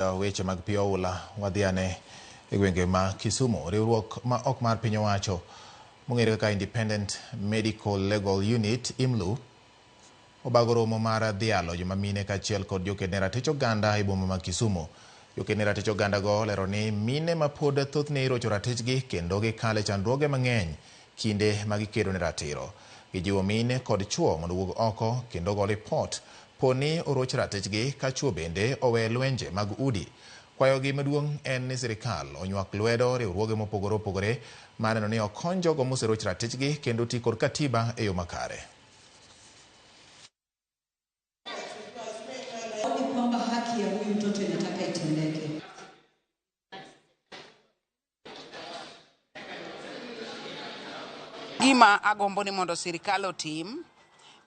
Weche mag pi oula wadhiane e gwenge ma Kisumu. Riwruok ma ok mar piny owacho mong'ere kaka Independent Medical Legal Unit IMLU obago romo mar dhialo joma mine kaachiel kod joked ratich oganda e boma ma Kisumu. Joked ratich oganda go lero ni mine ma pod thothne irocho ratichgi kendo gikale chandruoge mang'eny kinde ma gikedo ne ratiro. Gijiwo mine kod chwo mondo owuog oko kendo go ripot poni oroch ratichgi ka chwo bende owe lwenje mag udi. Kwayogi maduong' en ni sirikal onywak lwedo riwruoge mopogore opogore mar neno ni okony jogo moseroch ratichgi kendo ti kod katiba e yo makare. Kwamba haki ya huyu mtoto inataka itendeke. Gima agombo ni mondo sirikal otim,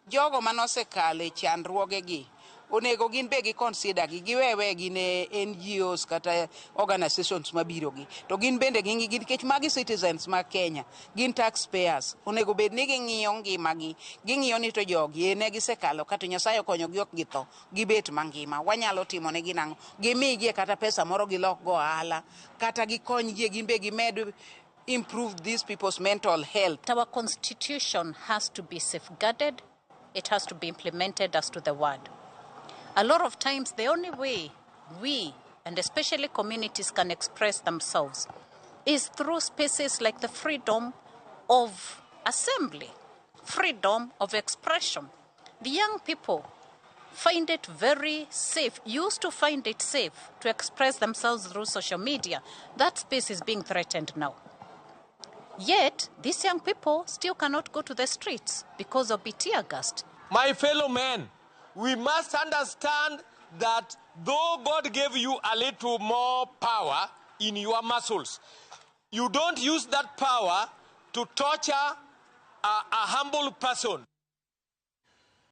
jogo manosekale chandruogegi onego gin be gi consider gi giwewe gi ne NGOs kata organizations mabirogi to gin bende gingi nikech magi citizens ma Kenya, gin taxpayers, onego bed ni ging'iyo ngimagi, ging'iyo ni to jogi ene gisekalo kata Nyasaye okonyogi ok githo, gibet mangima, wanyalo timo ne ginang'o, gimigie kata pesa moro gilok go ohala kata gikonygie gin be gimed improve these people's mental health. Our constitution has to be safeguarded. It has to be implemented as to the word. A lot of times, the only way we, and especially communities, can express themselves is through spaces like the freedom of assembly, freedom of expression. The young people find it very safe, used to find it safe to express themselves through social media. That space is being threatened now. Yet, these young people still cannot go to the streets because of tear gas. My fellow men, we must understand that though God gave you a little more power in your muscles, you don't use that power to torture a humble person.